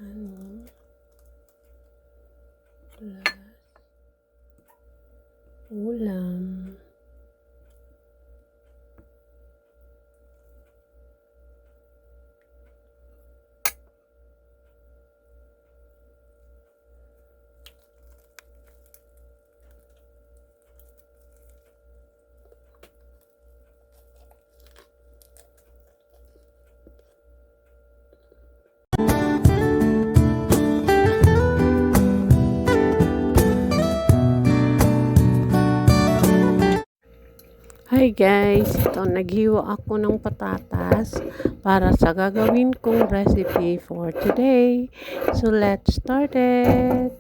Ano? Plus ulam. Hi guys, ito naghiwa ako ng patatas para sa gagawin kong recipe for today. So let's start it.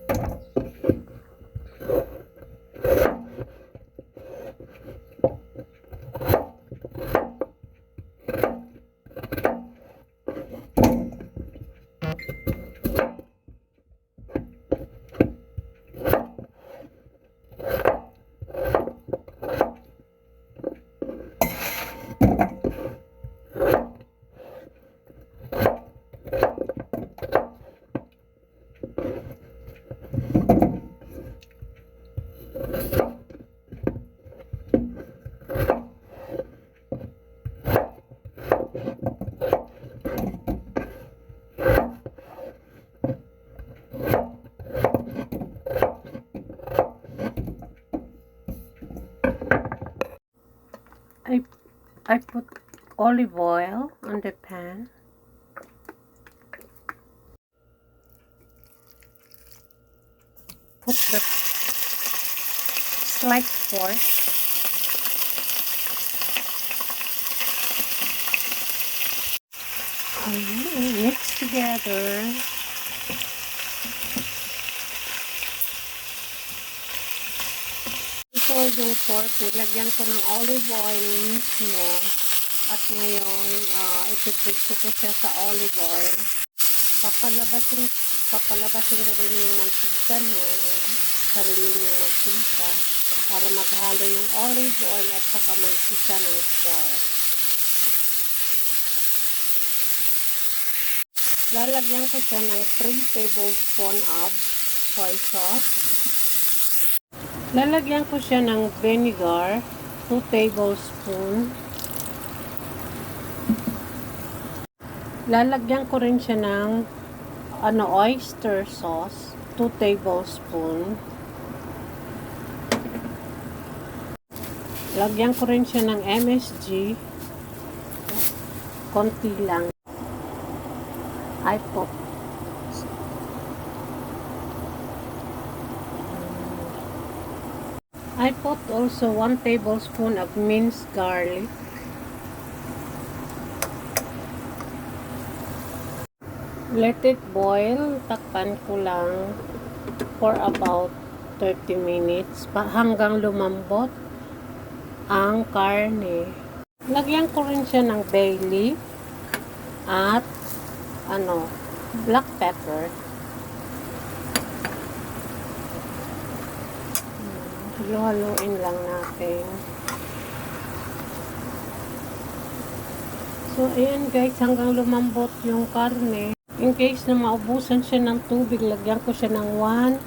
I put olive oil on the pan. Put the sliced pork. And mix together. Ito yung pork, nilagyan ko ng olive oil mismo. At ngayon, itiprito ko siya sa olive oil. Papalabasin ko rin yung mantika niya, yung sariling mantika, para maghalo yung olive oil at saka mantika ng pork. Lalagyan ko siya ng 3 tablespoons of soy sauce. Lalagyan ko siya ng vinegar, 2 tablespoons. Lalagyan ko rin siya ng oyster sauce, 2 tablespoons. Lagyan ko rin siya ng MSG, konti lang. I put also 1 tablespoon of minced garlic. Let it boil. Takpan ko lang for about 30 minutes hanggang lumambot ang karne. Lagyan ko rin siya ng bay leaf at black pepper. Halo-haloin lang natin. So, ayan guys, hanggang lumambot yung karne. In case na maubusan siya ng tubig, lagyan ko siya ng 1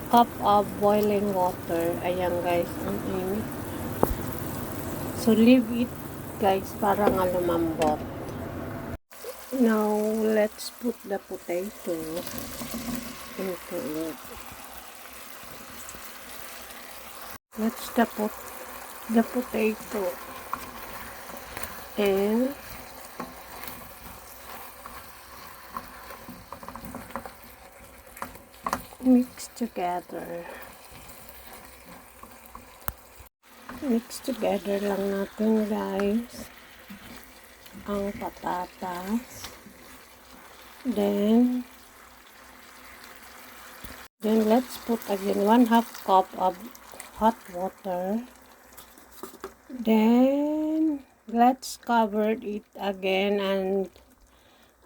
cup of boiling water. Ayan guys, ang init. So, leave it guys para nga lumambot. Now, let's put the potato into it. Let's put the potato and mix together. Mix together lang natin guys ang patatas. Then let's put again 1/2 cup of hot water. Then let's cover it again and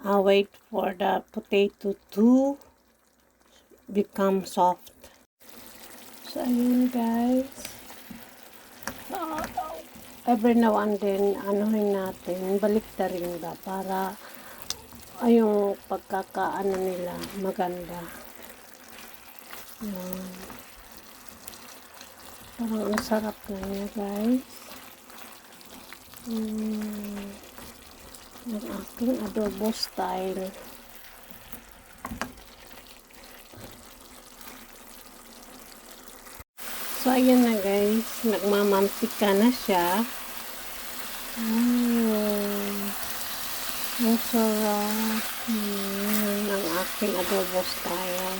wait for the potato to become soft. So ayun guys, every now and then anuhin natin, balik na rin ba para ay yung pagkakaano nila maganda. Yan. Parang ang sarap na niya, guys. Yung aking adobo style. So, ayan na, guys. Nagmamantika na siya. Ang sarap. Ang aking adobo style.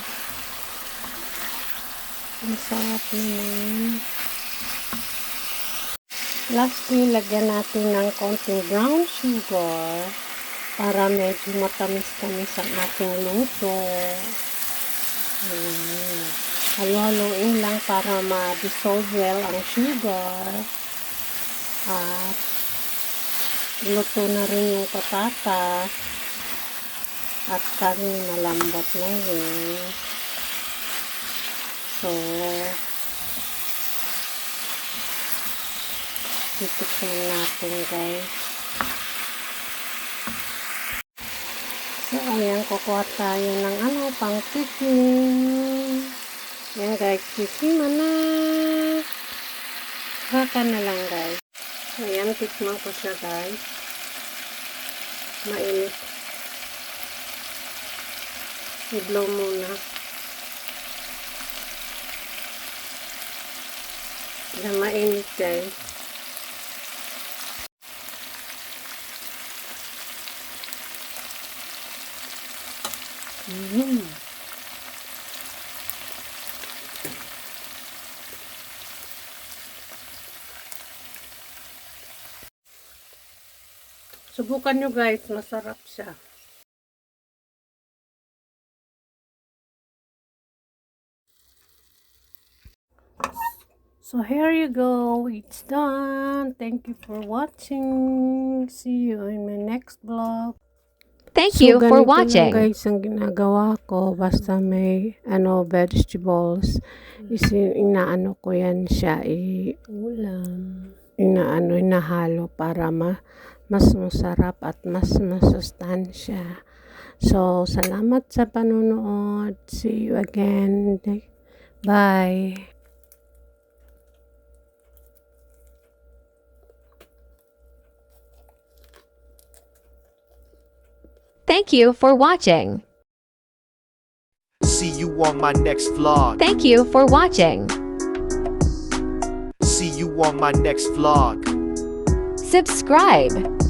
Ang sarap naman. Lastly, lagyan natin ng konting brown sugar para medyo matamis-tamis ang ating luto. Halo-haloin lang para ma-dissolve well ang sugar. At luto na rin yung patatas. At karne malambot na rin. So, titikman natin, guys. So, ayan, kukuha tayo ng pang tikim. Ayan, guys, tikiman na. Baka na lang, guys. So, ayan, tikman ko siya, guys. Mainit. I-blow muna. Ayan, mainit, guys. Subukan nyo, guys, masarap siya. So here you go, it's done. Thank you for watching. See you in my next vlog. Thank you for ganito watching. lang, guys, ang ginagawa ko basta may vegetables is inaano ko yan siya ulam. Inahalo para mas masarap at mas masustansya. So, salamat sa panonood. See you again. Bye. Thank you for watching. See you on my next vlog. Thank you for watching. See you on my next vlog. Subscribe.